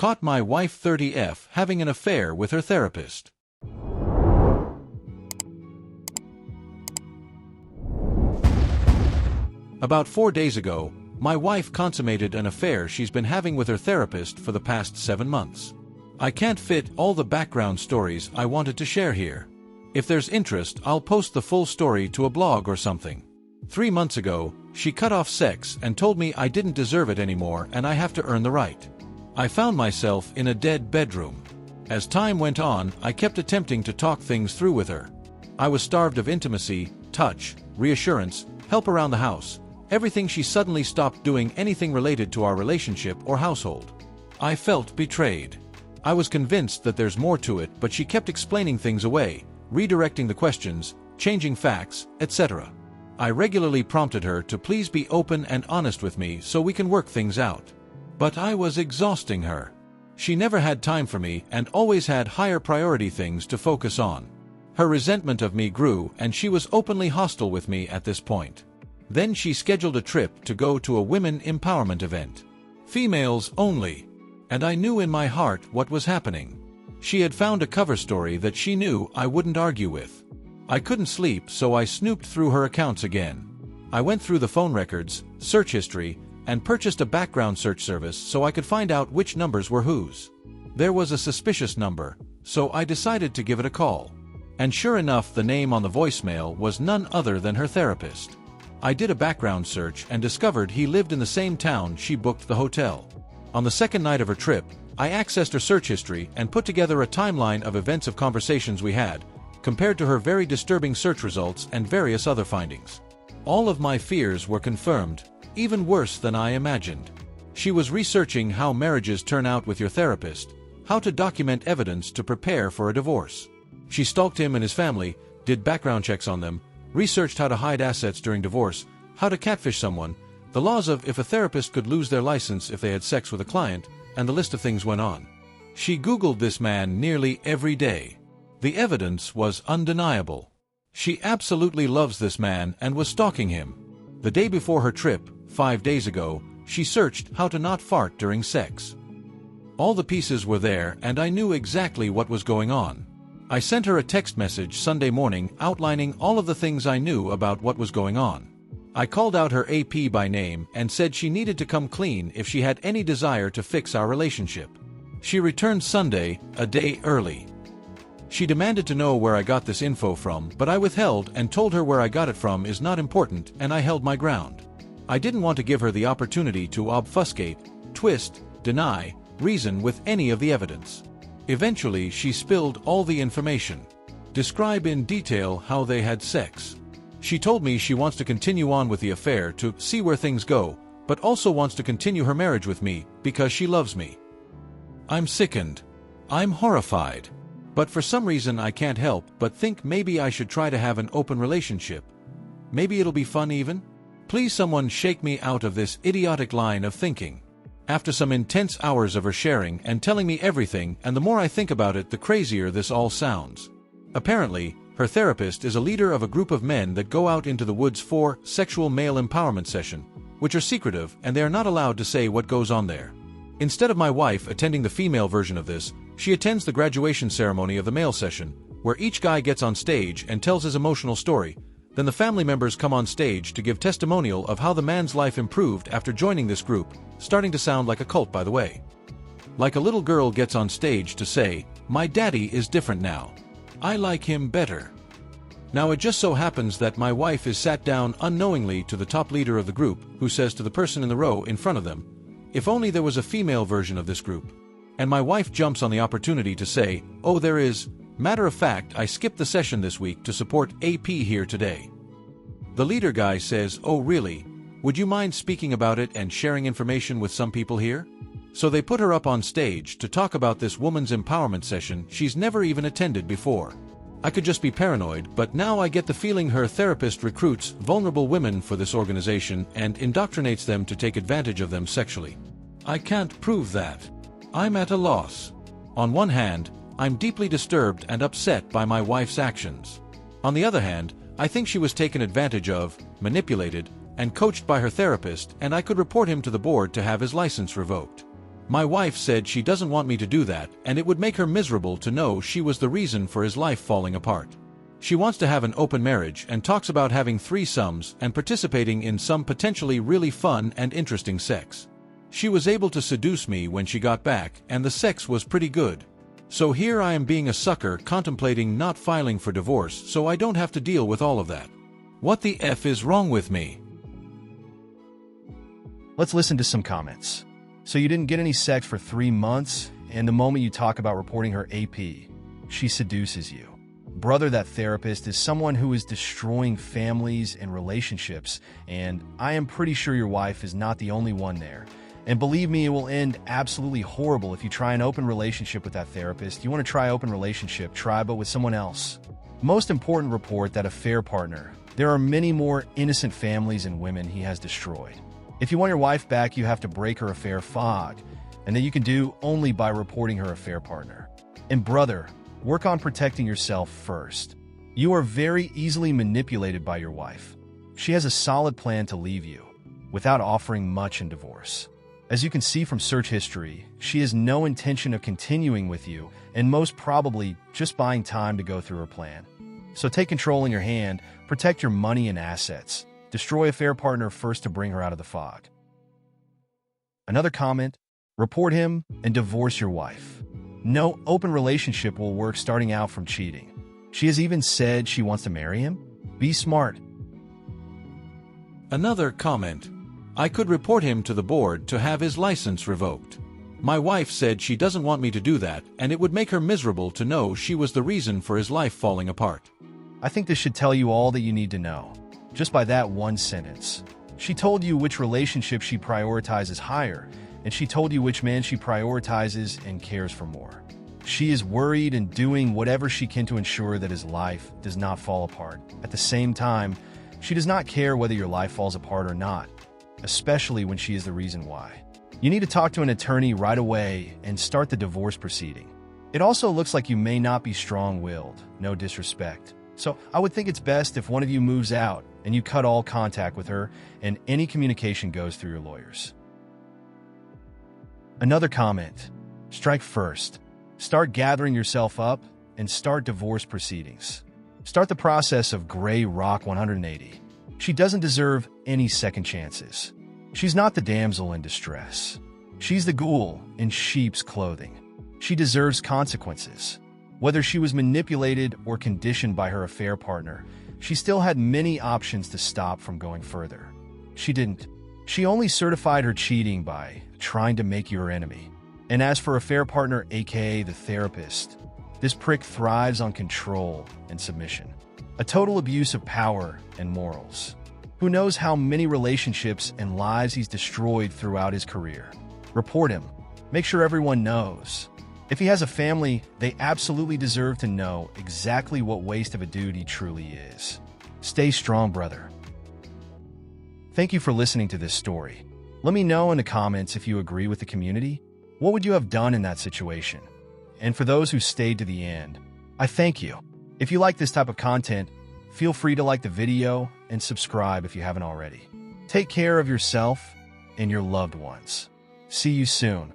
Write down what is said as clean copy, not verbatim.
Caught my wife 30F having an affair with her therapist. About 4 days ago, my wife consummated an affair she's been having with her therapist for the past 7 months. I can't fit all the background stories I wanted to share here. If there's interest, I'll post the full story to a blog or something. 3 months ago, she cut off sex and told me I didn't deserve it anymore and I have to earn the right. I found myself in a dead bedroom. As time went on, I kept attempting to talk things through with her. I was starved of intimacy, touch, reassurance, help around the house, everything. She suddenly stopped doing anything related to our relationship or household. I felt betrayed. I was convinced that there's more to it, but she kept explaining things away, redirecting the questions, changing facts, etc. I regularly prompted her to please be open and honest with me so we can work things out. But I was exhausting her. She never had time for me and always had higher priority things to focus on. Her resentment of me grew and she was openly hostile with me at this point. Then she scheduled a trip to go to a women empowerment event. Females only. And I knew in my heart what was happening. She had found a cover story that she knew I wouldn't argue with. I couldn't sleep, so I snooped through her accounts again. I went through the phone records, search history, and purchased a background search service so I could find out which numbers were whose. There was a suspicious number, so I decided to give it a call. And sure enough, the name on the voicemail was none other than her therapist. I did a background search and discovered he lived in the same town she booked the hotel. On the second night of her trip, I accessed her search history and put together a timeline of events of conversations we had, compared to her very disturbing search results and various other findings. All of my fears were confirmed, even worse than I imagined. She was researching how marriages turn out with your therapist, how to document evidence to prepare for a divorce. She stalked him and his family, did background checks on them, researched how to hide assets during divorce, how to catfish someone, the laws of if a therapist could lose their license if they had sex with a client, and the list of things went on. She Googled this man nearly every day. The evidence was undeniable. She absolutely loves this man and was stalking him. The day before her trip, 5 days ago, she searched how to not fart during sex. All the pieces were there and I knew exactly what was going on. I sent her a text message Sunday morning outlining all of the things I knew about what was going on. I called out her AP by name and said she needed to come clean if she had any desire to fix our relationship. She returned Sunday, a day early. She demanded to know where I got this info from, but I withheld and told her where I got it from is not important, and I held my ground. I didn't want to give her the opportunity to obfuscate, twist, deny, reason with any of the evidence. Eventually, she spilled all the information. Describe in detail how they had sex. She told me she wants to continue on with the affair to see where things go, but also wants to continue her marriage with me because she loves me. I'm sickened. I'm horrified. But for some reason I can't help but think maybe I should try to have an open relationship. Maybe it'll be fun even? Please someone shake me out of this idiotic line of thinking. After some intense hours of her sharing and telling me everything, and the more I think about it, the crazier this all sounds. Apparently, her therapist is a leader of a group of men that go out into the woods for sexual male empowerment session, which are secretive and they are not allowed to say what goes on there. Instead of my wife attending the female version of this, she attends the graduation ceremony of the male session, where each guy gets on stage and tells his emotional story. Then the family members come on stage to give testimonial of how the man's life improved after joining this group, starting to sound like a cult, by the way. Like a little girl gets on stage to say, "My daddy is different now. I like him better." Now it just so happens that my wife is sat down unknowingly to the top leader of the group, who says to the person in the row in front of them, "If only there was a female version of this group." And my wife jumps on the opportunity to say, "Oh, there is. Matter of fact, I skipped the session this week to support AP here today." The leader guy says, "Oh really? Would you mind speaking about it and sharing information with some people here?" So they put her up on stage to talk about this woman's empowerment session she's never even attended before. I could just be paranoid, but now I get the feeling her therapist recruits vulnerable women for this organization and indoctrinates them to take advantage of them sexually. I can't prove that. I'm at a loss. On one hand, I'm deeply disturbed and upset by my wife's actions. On the other hand, I think she was taken advantage of, manipulated, and coached by her therapist, and I could report him to the board to have his license revoked. My wife said she doesn't want me to do that, and it would make her miserable to know she was the reason for his life falling apart. She wants to have an open marriage and talks about having threesomes and participating in some potentially really fun and interesting sex. She was able to seduce me when she got back, and the sex was pretty good. So here I am being a sucker contemplating not filing for divorce so I don't have to deal with all of that. What the F is wrong with me? Let's listen to some comments. So you didn't get any sex for 3 months, and the moment you talk about reporting her AP, she seduces you. Brother, that therapist is someone who is destroying families and relationships, and I am pretty sure your wife is not the only one there. And believe me, it will end absolutely horrible if you try an open relationship with that therapist. You want to try open relationship, try but with someone else. Most important, report that affair partner. There are many more innocent families and women he has destroyed. If you want your wife back, you have to break her affair fog, and that you can do only by reporting her affair partner. And brother, work on protecting yourself first. You are very easily manipulated by your wife. She has a solid plan to leave you, without offering much in divorce. As you can see from search history, she has no intention of continuing with you, and most probably just buying time to go through her plan. So take control in your hand, protect your money and assets. Destroy affair partner first to bring her out of the fog. Another comment, report him and divorce your wife. No open relationship will work starting out from cheating. She has even said she wants to marry him. Be smart. Another comment, I could report him to the board to have his license revoked. My wife said she doesn't want me to do that, and it would make her miserable to know she was the reason for his life falling apart. I think this should tell you all that you need to know. Just by that one sentence. She told you which relationship she prioritizes higher, and she told you which man she prioritizes and cares for more. She is worried and doing whatever she can to ensure that his life does not fall apart. At the same time, she does not care whether your life falls apart or not, especially when she is the reason why. You need to talk to an attorney right away and start the divorce proceeding. It also looks like you may not be strong-willed, no disrespect. So I would think it's best if one of you moves out and you cut all contact with her and any communication goes through your lawyers. Another comment, strike first. Start gathering yourself up and start divorce proceedings. Start the process of Grey Rock 180. She doesn't deserve any second chances. She's not the damsel in distress. She's the ghoul in sheep's clothing. She deserves consequences. Whether she was manipulated or conditioned by her affair partner, she still had many options to stop from going further. She didn't. She only certified her cheating by trying to make you her enemy. And as for affair partner, aka the therapist, this prick thrives on control and submission. A total abuse of power and morals. Who knows how many relationships and lives he's destroyed throughout his career. Report him. Make sure everyone knows. If he has a family, they absolutely deserve to know exactly what waste of a dude he truly is. Stay strong, brother. Thank you for listening to this story. Let me know in the comments if you agree with the community. What would you have done in that situation? And for those who stayed to the end, I thank you. If you like this type of content, feel free to like the video and subscribe if you haven't already. Take care of yourself and your loved ones. See you soon.